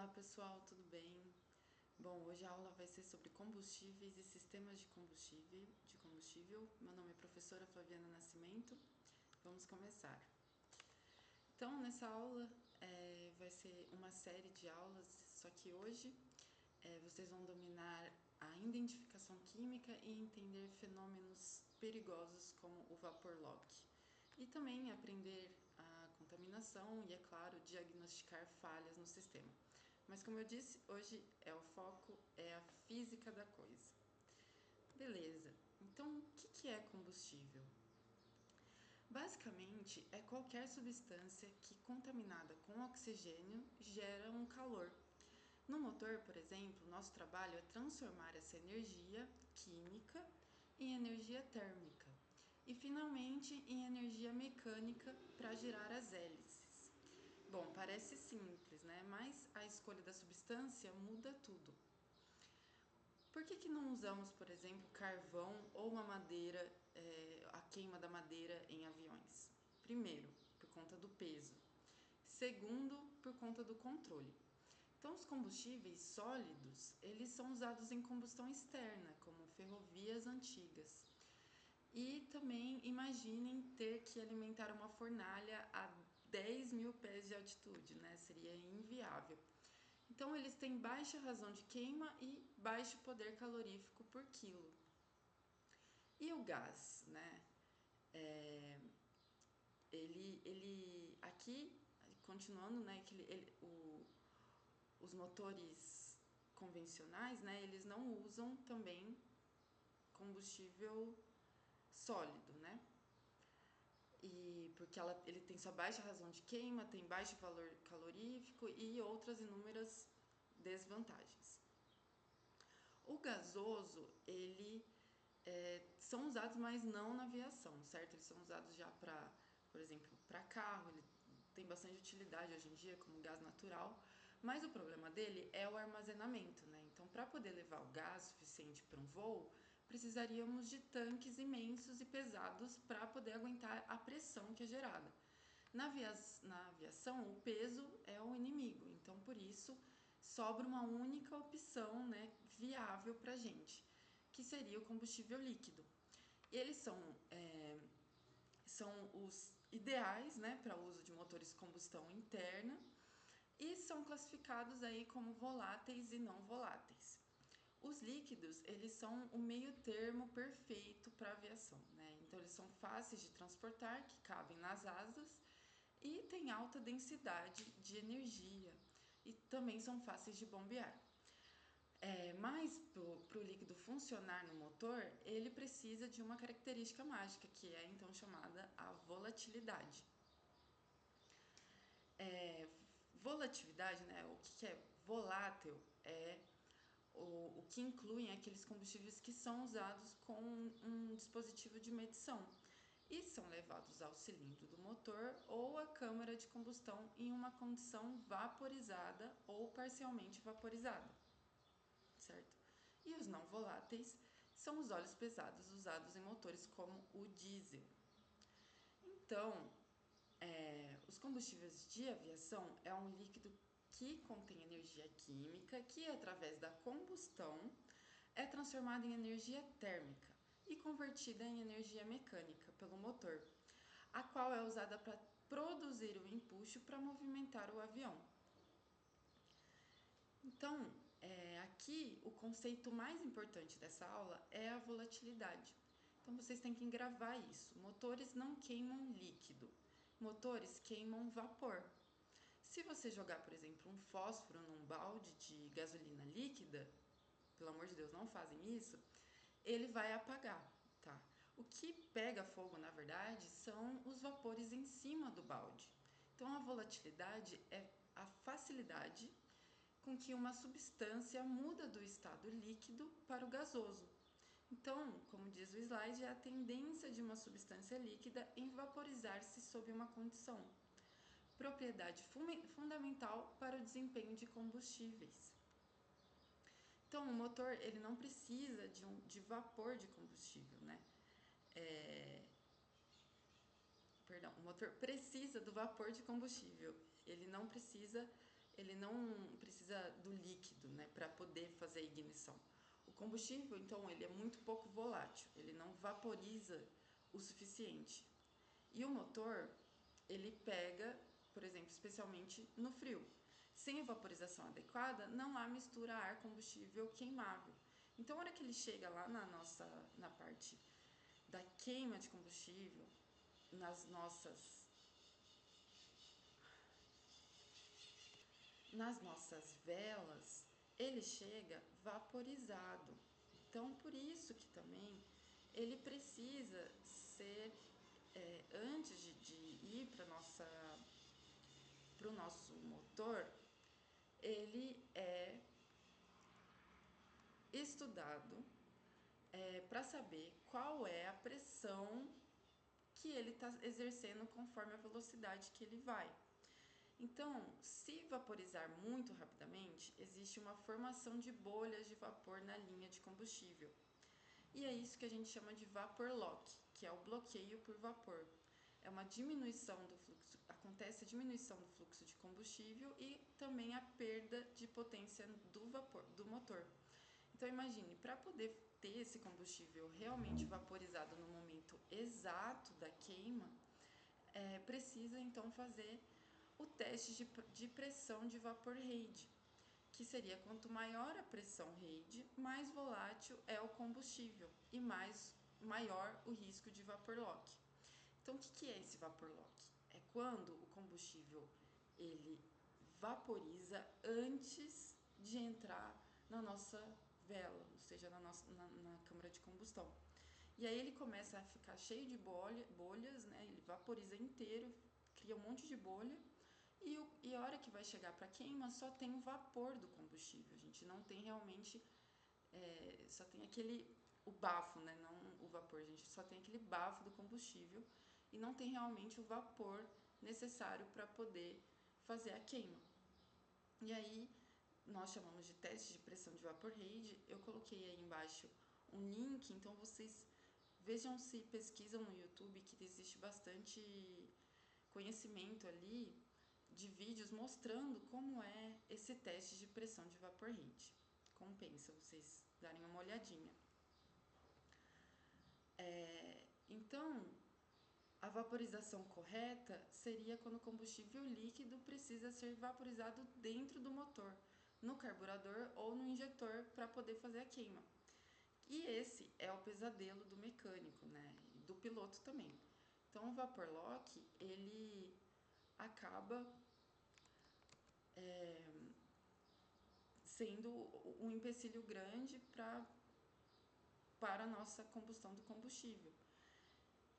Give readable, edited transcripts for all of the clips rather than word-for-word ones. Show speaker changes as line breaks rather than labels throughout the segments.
Olá pessoal, tudo bem? Bom, hoje a aula vai ser sobre combustíveis e sistemas de combustível. Meu nome é professora Flaviana Nascimento. Vamos começar. Então, nessa aula vai ser uma série de aulas, só que hoje vocês vão dominar a identificação química e entender fenômenos perigosos como o vapor lock. E também aprender a contaminação e, é claro, diagnosticar falhas no sistema. Mas como eu disse, hoje o foco é a física da coisa. Beleza, então o que é combustível? Basicamente, é qualquer substância que, contaminada com oxigênio, gera um calor. No motor, por exemplo, nosso trabalho é transformar essa energia química em energia térmica e, finalmente, em energia mecânica para girar as hélices. Bom, parece simples, né? Mas a escolha da substância muda tudo. Por que não usamos, por exemplo, carvão ou uma madeira, a queima da madeira em aviões? Primeiro, por conta do peso. Segundo, por conta do controle. Então, os combustíveis sólidos, eles são usados em combustão externa, como ferrovias antigas. E também imaginem ter que alimentar uma fornalha a 10 mil pés de altitude, né? Seria inviável. Então, eles têm baixa razão de queima e baixo poder calorífico por quilo. E o gás, né? Aqui, continuando, né? Os motores convencionais, né? Eles não usam também combustível sólido, né? E porque ele tem só baixa razão de queima, tem baixo valor calorífico e outras inúmeras desvantagens. O gasoso, ele são usados, mas não na aviação, certo? Eles são usados já para, por exemplo, para carro, ele tem bastante utilidade hoje em dia como gás natural, mas o problema dele é o armazenamento, né? Então, para poder levar o gás suficiente para um voo, precisaríamos de tanques imensos e pesados para poder aguentar a pressão que é gerada. Na aviação, o peso é o inimigo, então por isso sobra uma única opção, né, viável para a gente, que seria o combustível líquido. Eles são os ideais, né, para uso de motores de combustão interna e são classificados aí como voláteis e não voláteis. Os líquidos, eles são o meio termo perfeito para a aviação, né? Então eles são fáceis de transportar, que cabem nas asas e têm alta densidade de energia e também são fáceis de bombear. Mas para o líquido funcionar no motor, ele precisa de uma característica mágica, que é então chamada a volatilidade. Volatilidade, né? O que é volátil é o que incluem aqueles combustíveis que são usados com um dispositivo de medição e são levados ao cilindro do motor ou à câmara de combustão em uma condição vaporizada ou parcialmente vaporizada, certo? E os não voláteis são os óleos pesados usados em motores como o diesel. Então, os combustíveis de aviação é um líquido que contém energia química que, através da combustão, é transformada em energia térmica e convertida em energia mecânica pelo motor, a qual é usada para produzir o empuxo para movimentar o avião. Então, aqui o conceito mais importante dessa aula é a volatilidade. Então, vocês têm que gravar isso. Motores não queimam líquido, motores queimam vapor. Se você jogar, por exemplo, um fósforo num balde de gasolina líquida, pelo amor de Deus, não fazem isso, ele vai apagar, tá? O que pega fogo, na verdade, são os vapores em cima do balde. Então, a volatilidade é a facilidade com que uma substância muda do estado líquido para o gasoso. Então, como diz o slide, é a tendência de uma substância líquida em vaporizar-se sob uma condição. Propriedade fundamental para o desempenho de combustíveis. Então, o motor ele não precisa de vapor de combustível, né? O motor precisa do vapor de combustível. Ele não precisa ele não precisa do líquido, né, para poder fazer a ignição. O combustível, então, ele é muito pouco volátil, ele não vaporiza o suficiente. E o motor, ele pega, por exemplo, especialmente no frio. Sem a vaporização adequada, não há mistura ar-combustível queimável. Então, a hora que ele chega lá na parte da queima de combustível, nas nossas velas, ele chega vaporizado. Então, por isso que também ele precisa ser, antes de ir para o nosso motor, ele é estudado para saber qual é a pressão que ele está exercendo conforme a velocidade que ele vai. Então, se vaporizar muito rapidamente, existe uma formação de bolhas de vapor na linha de combustível. E é isso que a gente chama de vapor lock, que é o bloqueio por vapor. É uma diminuição do fluxo, acontece a diminuição do fluxo de combustível e também a perda de potência do vapor, do motor. Então imagine, para poder ter esse combustível realmente vaporizado no momento exato da queima, precisa então fazer o teste de pressão de vapor Reid, que seria quanto maior a pressão Reid, mais volátil é o combustível e maior o risco de vapor lock. Então, o que é esse vapor lock? É quando o combustível ele vaporiza antes de entrar na nossa vela, ou seja, na câmara de combustão. E aí ele começa a ficar cheio de bolhas, né? Ele vaporiza inteiro, cria um monte de bolha. E a hora que vai chegar para queima, só tem o vapor do combustível. A gente não tem realmente, só tem o bafo, né? Não o vapor, a gente só tem aquele bafo do combustível e não tem realmente o vapor necessário para poder fazer a queima. E aí nós chamamos de teste de pressão de vapor Reid. Eu coloquei aí embaixo um link, então vocês vejam se pesquisam no YouTube, que existe bastante conhecimento ali de vídeos mostrando como é esse teste de pressão de vapor Reid. Compensa vocês darem uma olhadinha. Então, a vaporização correta seria quando o combustível líquido precisa ser vaporizado dentro do motor, no carburador ou no injetor para poder fazer a queima. E esse é o pesadelo do mecânico, né? E do piloto também. Então, o vapor lock, ele acaba sendo um empecilho grande para a nossa combustão do combustível.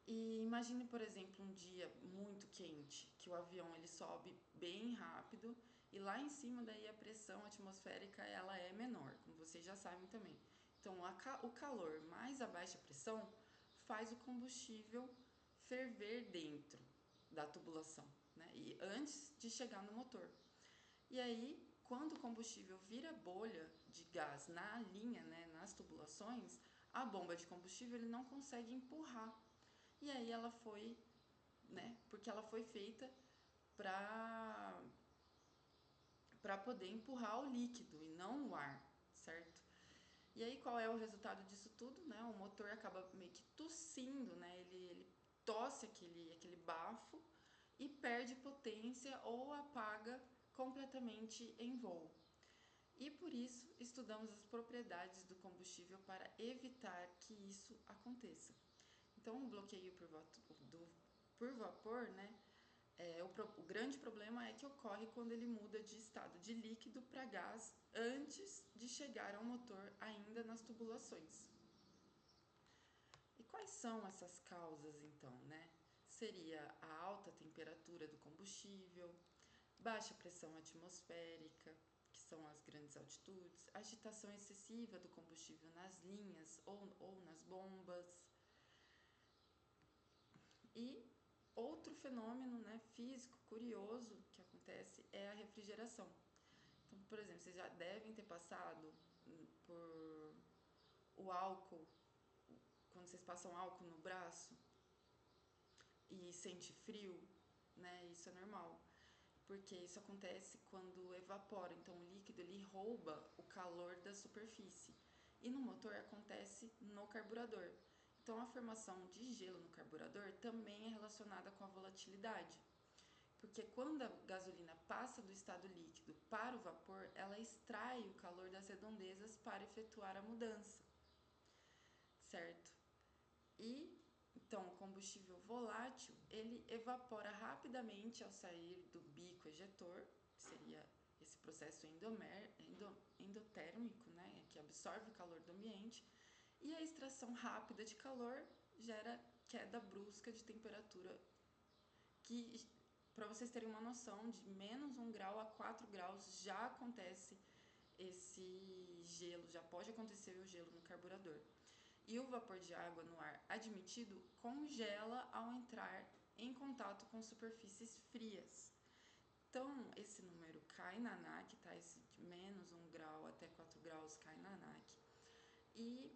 E imagine, por exemplo, um dia muito quente, que o avião ele sobe bem rápido e lá em cima daí a pressão atmosférica ela é menor, como vocês já sabem também. Então, o calor mais a baixa pressão faz o combustível ferver dentro da tubulação, né? E antes de chegar no motor. E aí, quando o combustível vira bolha de gás na linha, né, nas tubulações, a bomba de combustível ele não consegue empurrar. E aí ela foi, né, porque ela foi feita para poder empurrar o líquido e não o ar, certo? E aí qual é o resultado disso tudo, né? O motor acaba meio que tossindo, né? Ele tosse aquele bafo e perde potência ou apaga completamente em voo. E por isso estudamos as propriedades do combustível para evitar que isso aconteça. Então, o bloqueio por vapor, né? O grande problema é que ocorre quando ele muda de estado de líquido para gás antes de chegar ao motor, ainda nas tubulações. E quais são essas causas, então, né? Seria a alta temperatura do combustível, baixa pressão atmosférica, que são as grandes altitudes, agitação excessiva do combustível nas linhas ou nas bombas. E outro fenômeno, né, físico curioso que acontece é a refrigeração. Então, por exemplo, vocês já devem ter passado por o álcool, quando vocês passam álcool no braço e sente frio, né? Isso é normal. porque isso acontece quando evapora, então o líquido ele rouba o calor da superfície. E no motor acontece no carburador. Então a formação de gelo no carburador também é relacionada com a volatilidade, porque quando a gasolina passa do estado líquido para o vapor, ela extrai o calor das redondezas para efetuar a mudança, certo? E então o combustível volátil ele evapora rapidamente ao sair do bico ejetor, que seria esse processo endotérmico, né, que absorve o calor do ambiente, e a extração rápida de calor gera queda brusca de temperatura, que, para vocês terem uma noção, de menos 1 grau a 4 graus já acontece esse gelo, já pode acontecer o gelo no carburador. E o vapor de água no ar admitido congela ao entrar em contato com superfícies frias. Então, esse número cai na ANAC, tá? Esse de menos 1 grau até 4 graus cai na ANAC. E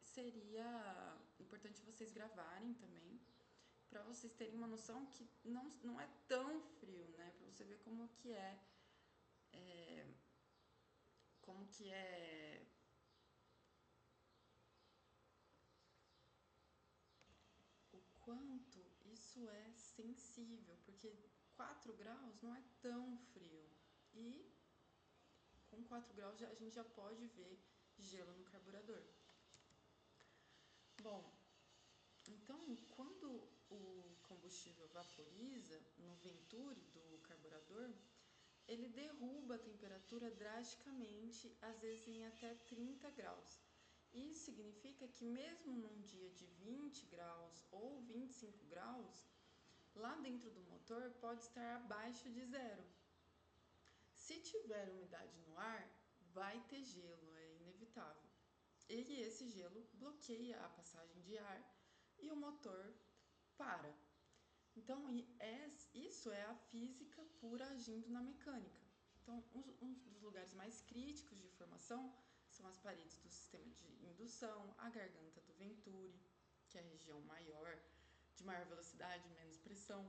seria importante vocês gravarem também, para vocês terem uma noção que não é tão frio, né? Para você ver como que é o quanto isso é sensível, porque 4 graus não é tão frio. E com 4 graus a gente já pode ver gelo no carburador. Bom, então quando o combustível vaporiza no venturi do carburador, ele derruba a temperatura drasticamente, às vezes em até 30 graus. Isso significa que mesmo num dia de 20 graus ou 25 graus, lá dentro do motor pode estar abaixo de zero. Se tiver umidade no ar, vai ter gelo, é inevitável. E esse gelo bloqueia a passagem de ar e o motor para. Então, isso é a física pura agindo na mecânica. Então, um dos lugares mais críticos de formação são as paredes do sistema de indução, a garganta do venturi, que é a região maior, de maior velocidade, menos pressão,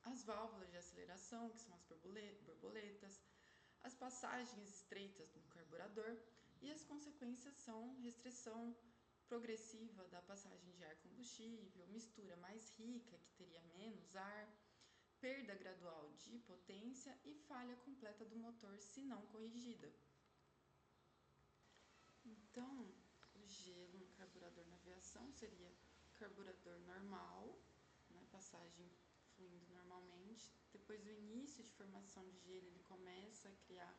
as válvulas de aceleração, que são as borboletas, as passagens estreitas no carburador, e as consequências são restrição progressiva da passagem de ar combustível, mistura mais rica, que teria menos ar, perda gradual de potência e falha completa do motor se não corrigida. Então, o gelo no carburador na aviação seria carburador normal, né, passagem fluindo normalmente. Depois do início de formação de gelo, ele começa a criar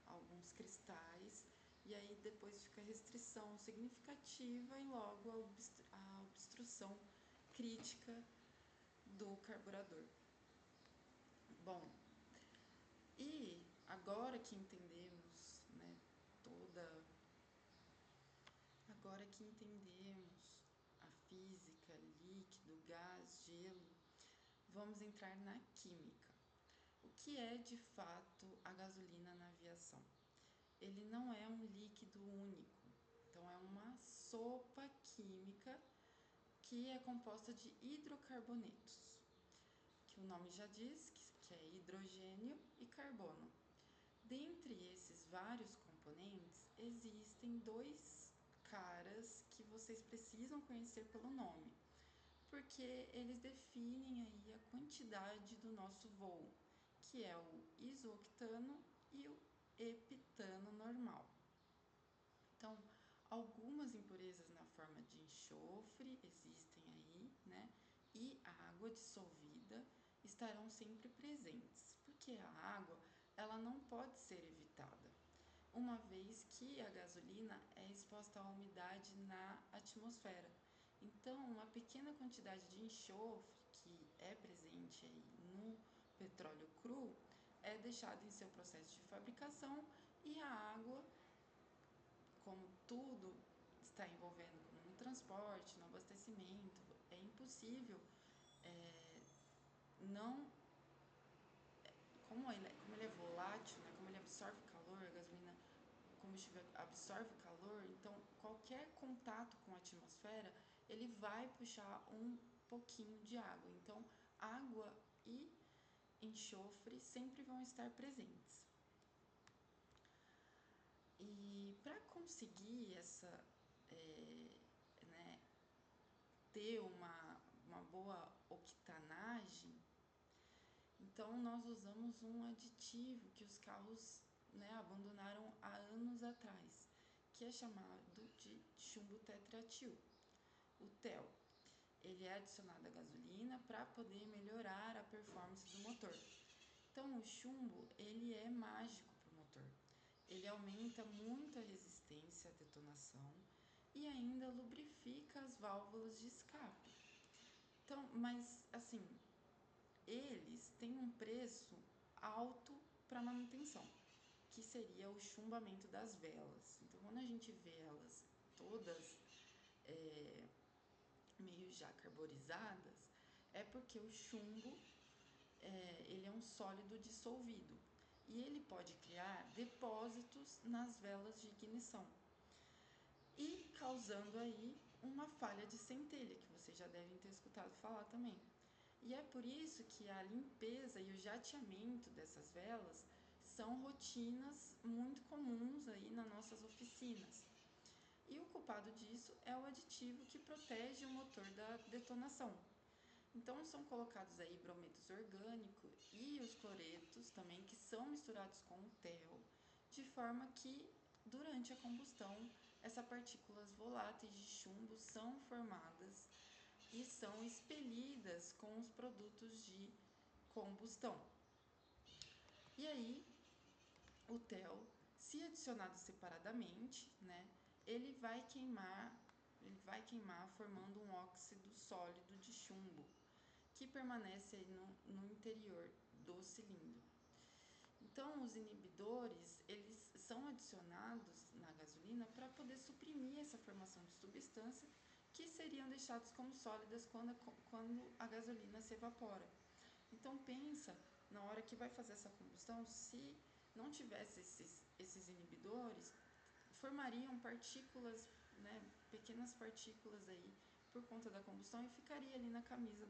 alguns cristais, e aí depois fica a restrição significativa e logo a obstrução crítica do carburador. Bom, e agora que entendemos, né, agora que entendemos a física, líquido, gás, gelo, vamos entrar na química. O que é de fato a gasolina na aviação? Ele não é um líquido único, então é uma sopa química que é composta de hidrocarbonetos, que o nome já diz que é hidrogênio e carbono. Dentre esses vários componentes, existem dois caras que vocês precisam conhecer pelo nome, porque eles definem aí a quantidade do nosso voo, que é o isooctano e o heptano normal. Então, algumas impurezas na forma de enxofre existem aí, né? E a água dissolvida estarão sempre presentes, porque a água ela não pode ser evitada, uma vez que a gasolina é exposta à umidade na atmosfera. Então, uma pequena quantidade de enxofre que é presente aí no petróleo cru é deixada em seu processo de fabricação, e a água, como tudo está envolvendo no transporte, no abastecimento, é impossível não. Como ele é volátil, né, como ele absorve calor, a gasolina, o combustível absorve calor, então qualquer contato com a atmosfera, ele vai puxar um pouquinho de água. Então, água e enxofre sempre vão estar presentes. E para conseguir né, ter uma boa octanagem, então nós usamos um aditivo que os carros, né, abandonaram há anos atrás, que é chamado de chumbo tetraetil, o TEL. Ele é adicionado à gasolina para poder melhorar a performance do motor. Então o chumbo, ele é mágico para o motor. Ele aumenta muito a resistência à detonação e ainda lubrifica as válvulas de escape. Então, mas assim, eles têm um preço alto para manutenção, que seria o chumbamento das velas. Então, quando a gente vê elas todas meio já carburizadas, é porque o chumbo ele é um sólido dissolvido e ele pode criar depósitos nas velas de ignição e causando aí uma falha de centelha, que vocês já devem ter escutado falar também. E é por isso que a limpeza e o jateamento dessas velas são rotinas muito comuns aí nas nossas oficinas. E o culpado disso é o aditivo que protege o motor da detonação. Então são colocados aí brometos orgânicos e os cloretos também, que são misturados com o TEL, de forma que durante a combustão essas partículas voláteis de chumbo são formadas e são expelidas com os produtos de combustão. E aí o TEL, se adicionado separadamente, né, ele vai queimar formando um óxido sólido de chumbo, que permanece aí no interior do cilindro. Então, os inibidores, eles são adicionados na gasolina para poder suprimir essa formação de substância que seriam deixadas como sólidas quando a gasolina se evapora. Então, pensa, na hora que vai fazer essa combustão, se não tivesse esses inibidores, formariam partículas, né, pequenas partículas aí por conta da combustão e ficaria ali na camisa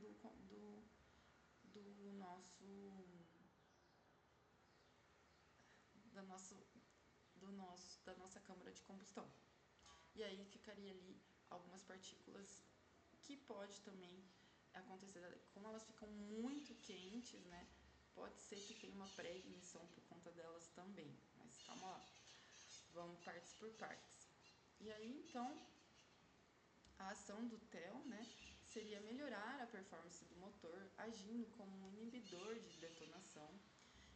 da nossa câmara de combustão. E aí ficaria ali algumas partículas que pode também acontecer, como elas ficam muito quentes, né? Pode ser que tenha uma pré-ignição por conta delas também, mas calma lá, vamos partes por partes. E aí então a ação do TEL, né, seria melhorar a performance do motor, agindo como um inibidor de detonação,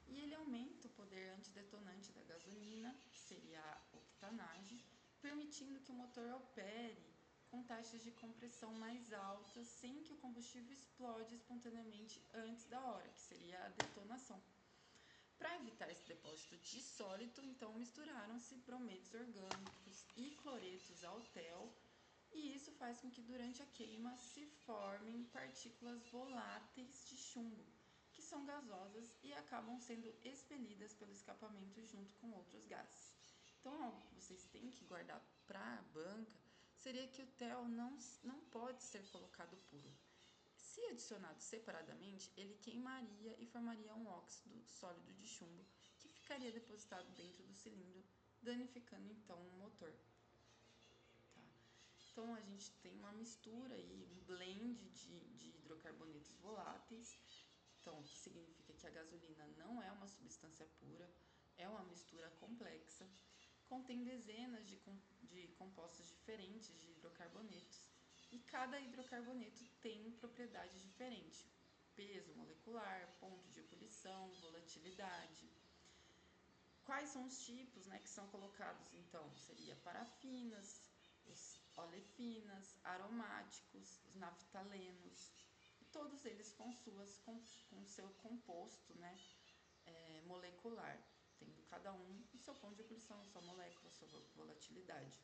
e ele aumenta o poder antidetonante da gasolina, que seria a octanagem, permitindo que o motor opere com taxas de compressão mais altas, sem que o combustível explode espontaneamente antes da hora, que seria a detonação. Para evitar esse depósito de sólido, então misturaram-se brometos orgânicos e cloretos ao TEL, e isso faz com que durante a queima se formem partículas voláteis de chumbo, que são gasosas e acabam sendo expelidas pelo escapamento junto com outros gases. Então, algo que vocês têm que guardar para a banca seria que o TEL não pode ser colocado puro. Se adicionado separadamente, ele queimaria e formaria um óxido sólido de chumbo que ficaria depositado dentro do cilindro, danificando então o motor. Tá? Então a gente tem uma mistura aí, um blend de hidrocarbonetos voláteis, então o que significa que a gasolina não é uma substância pura, é uma mistura complexa, contém dezenas de compostos diferentes de hidrocarbonetos e cada hidrocarboneto tem propriedades diferentes: peso molecular, ponto de ebulição, volatilidade. Quais são os tipos, né, que são colocados? Então, seria parafinas, os olefinas, aromáticos, os naftalenos, todos eles com seu composto, né, molecular, tendo cada um o seu ponto de ebulição, sua molécula, sua volatilidade.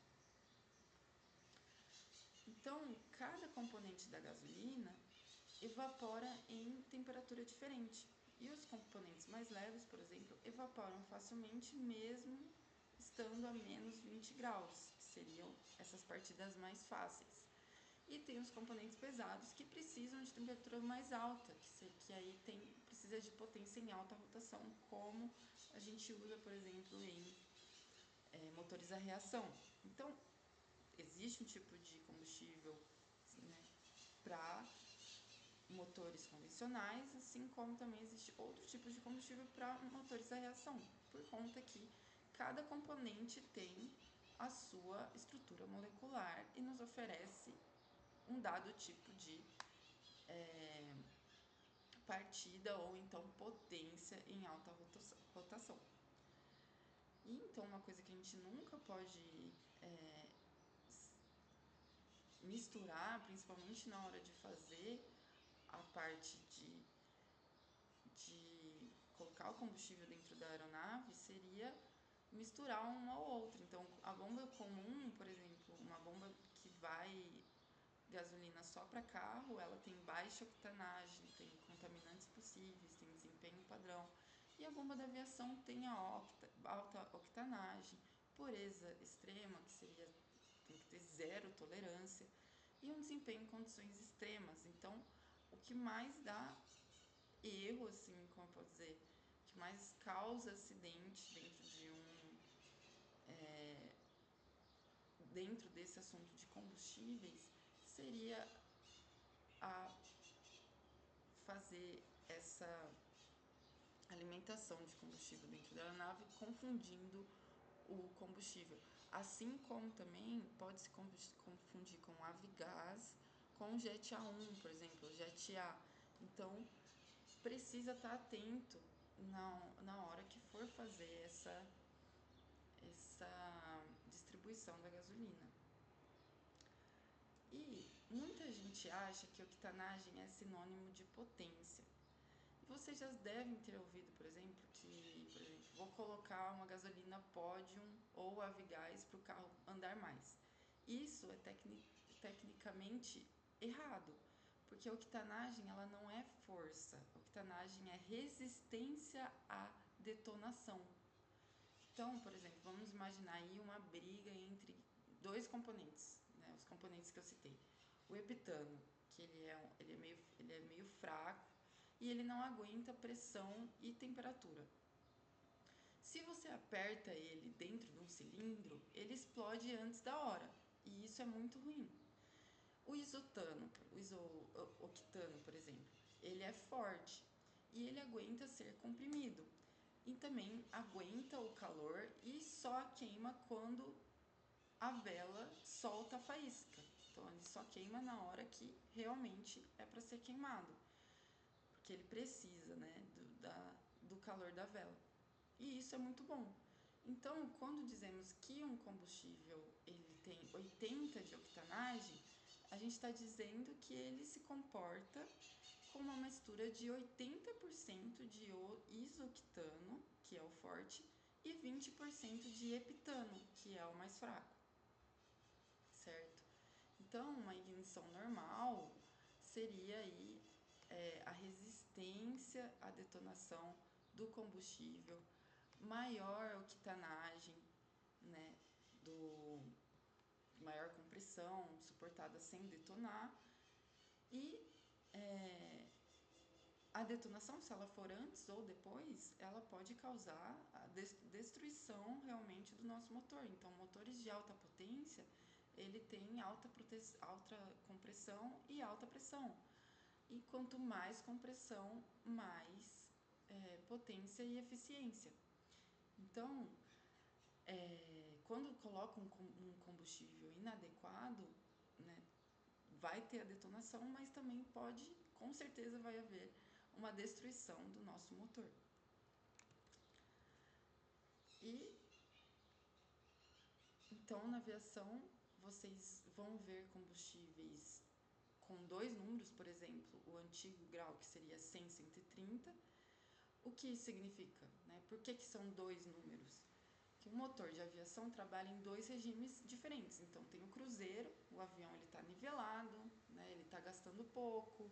Então, cada componente da gasolina evapora em temperatura diferente. E os componentes mais leves, por exemplo, evaporam facilmente mesmo estando a menos 20 graus, que seriam essas partidas mais fáceis. E tem os componentes pesados que precisam de temperatura mais alta, que aí precisa de potência em alta rotação, como a gente usa, por exemplo, em motores a reação. Então, existe um tipo de combustível, né, para motores convencionais, assim como também existe outro tipo de combustível para motores a reação, por conta que cada componente tem a sua estrutura molecular e nos oferece um dado tipo de partida ou então potência em alta rotação. E então uma coisa que a gente nunca pode misturar, principalmente na hora de fazer a parte de colocar o combustível dentro da aeronave, seria misturar uma ou outra. Então, a bomba comum, por exemplo, uma bomba que vai gasolina só para carro, ela tem baixa octanagem, tem contaminantes possíveis, tem desempenho padrão. E a bomba da aviação tem a alta octanagem, pureza extrema, que seria, tem que ter zero tolerância, e um desempenho em condições extremas. Então, o que mais dá erro, assim, como eu posso dizer, o que mais causa acidente dentro desse assunto de combustíveis seria a fazer essa alimentação de combustível dentro da aeronave confundindo o combustível. Assim como também pode se confundir com avgás com jet A1, por exemplo, jet A. Então, precisa estar atento na hora que for fazer essa distribuição da gasolina. E muita gente acha que octanagem é sinônimo de potência. E vocês já devem ter ouvido, por exemplo, vou colocar uma gasolina Podium ou avgás para o carro andar mais. Isso é tecnicamente errado, porque a octanagem ela não é força, a octanagem é resistência à detonação. Então, por exemplo, vamos imaginar aí uma briga entre dois componentes, né, os componentes que eu citei. O heptano, que ele é meio fraco e ele não aguenta pressão e temperatura. Se você aperta ele dentro de um cilindro, ele explode antes da hora, e isso é muito ruim. O isoctano, por exemplo, ele é forte e ele aguenta ser comprimido. E também aguenta o calor e só queima quando a vela solta a faísca. Então ele só queima na hora que realmente é para ser queimado, porque ele precisa, né, do calor da vela. E isso é muito bom. Então, quando dizemos que um combustível ele tem 80 de octanagem, a gente está dizendo que ele se comporta com uma mistura de 80% de isoctano, que é o forte, e 20% de heptano, que é o mais fraco, certo? Então, uma ignição normal seria aí a resistência à detonação do combustível, maior octanagem, né, maior compressão suportada sem detonar, e a detonação, se ela for antes ou depois, ela pode causar a destruição realmente do nosso motor. Então, motores de alta potência, ele tem alta compressão e alta pressão. E quanto mais compressão, mais potência e eficiência. Então, quando coloca um combustível inadequado, né, vai ter a detonação, mas também com certeza vai haver uma destruição do nosso motor. E então na aviação vocês vão ver combustíveis com dois números, por exemplo, o antigo grau que seria 100, 130. O que isso significa? Né? Por que são dois números? Que o motor de aviação trabalha em dois regimes diferentes. Então tem o cruzeiro, o avião ele está nivelado, né? Ele está gastando pouco.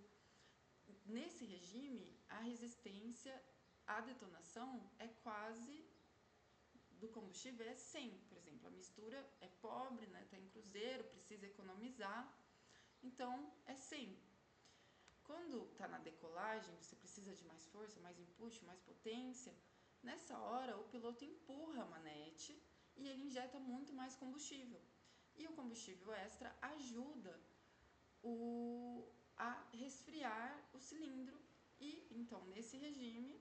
Nesse regime, a resistência à detonação é quase do combustível é 100, por exemplo. A mistura é pobre, né? Está em cruzeiro, precisa economizar. então é 100. Quando está na decolagem, você precisa de mais força, mais input, mais potência. Nessa hora, o piloto empurra a manete e ele injeta muito mais combustível. E o combustível extra ajuda a resfriar o cilindro. E então, nesse regime,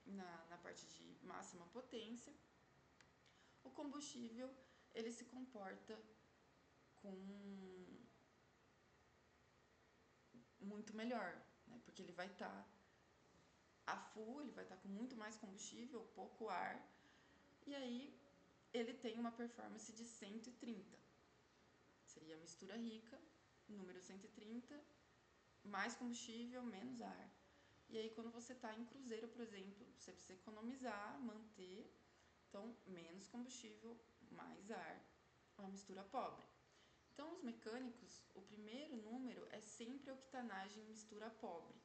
na parte de máxima potência, o combustível ele se comporta com muito melhor, né? Porque ele vai estar a full, ele vai estar com muito mais combustível, pouco ar, e aí ele tem uma performance de 130. Seria a mistura rica, número 130, mais combustível, menos ar. E aí quando você está em cruzeiro, por exemplo, você precisa economizar, manter, então menos combustível, mais ar, uma mistura pobre. Então, os mecânicos, o primeiro número é sempre a octanagem mistura pobre.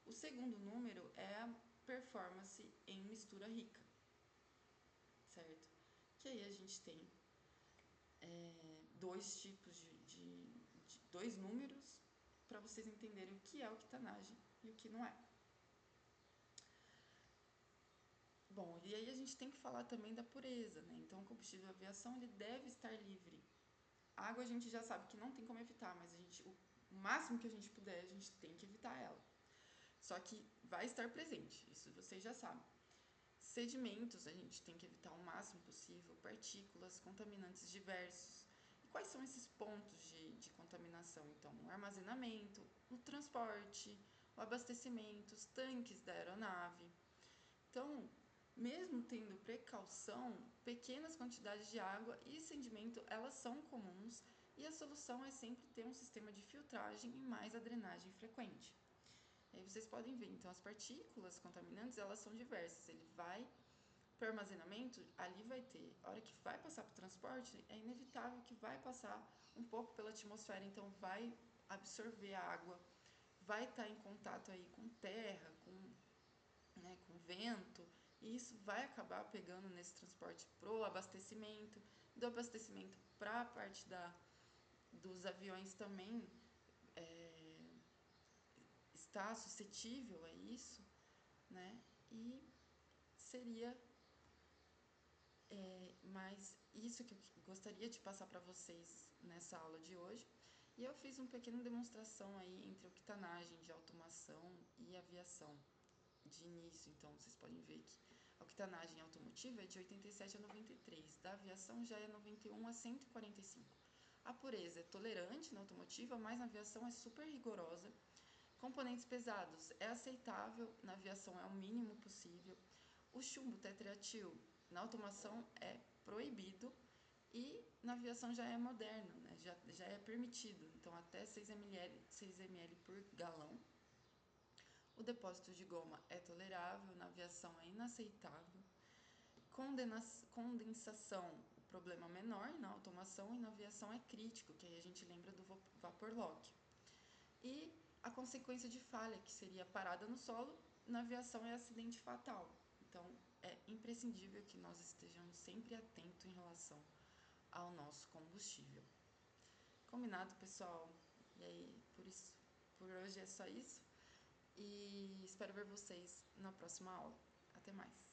O segundo número é a performance em mistura rica, certo? Que aí a gente tem dois tipos de dois números para vocês entenderem o que é octanagem e o que não é. Bom, e aí a gente tem que falar também da pureza, né? Então, o combustível de aviação ele deve estar livre. A água a gente já sabe que não tem como evitar, mas o máximo que a gente puder, a gente tem que evitar ela. Só que vai estar presente, isso vocês já sabem. Sedimentos a gente tem que evitar o máximo possível, partículas, contaminantes diversos. E quais são esses pontos de contaminação? Então, o armazenamento, o transporte, o abastecimento, os tanques da aeronave. Então, mesmo tendo precaução, pequenas quantidades de água e sedimento, elas são comuns e a solução é sempre ter um sistema de filtragem e mais a drenagem frequente. E aí vocês podem ver, então as partículas contaminantes, elas são diversas. Ele vai para o armazenamento, ali vai ter. A hora que vai passar para o transporte, é inevitável que vai passar um pouco pela atmosfera, então vai absorver a água, vai estar em contato aí com terra, com vento, e isso vai acabar pegando nesse transporte pro abastecimento, do abastecimento para a parte dos aviões também está suscetível a isso, né? E seria mais isso que eu gostaria de passar para vocês nessa aula de hoje. E eu fiz uma pequena demonstração aí entre octanagem de automação e aviação de início. Então, vocês podem ver que a octanagem automotiva é de 87 a 93, da aviação já é 91 a 145. A pureza é tolerante na automotiva, mas na aviação é super rigorosa. Componentes pesados é aceitável, na aviação é o mínimo possível. O chumbo tetraetil na automação é proibido e na aviação já é moderno, né? já é permitido, então até 6 ml por galão. O depósito de goma é tolerável, na aviação é inaceitável. Condensação, o problema menor, na automação e na aviação é crítico, que aí a gente lembra do vapor lock. E a consequência de falha, que seria parada no solo, na aviação é acidente fatal. Então, é imprescindível que nós estejamos sempre atentos em relação ao nosso combustível. Combinado, pessoal? E aí, por hoje é só isso. E espero ver vocês na próxima aula. Até mais!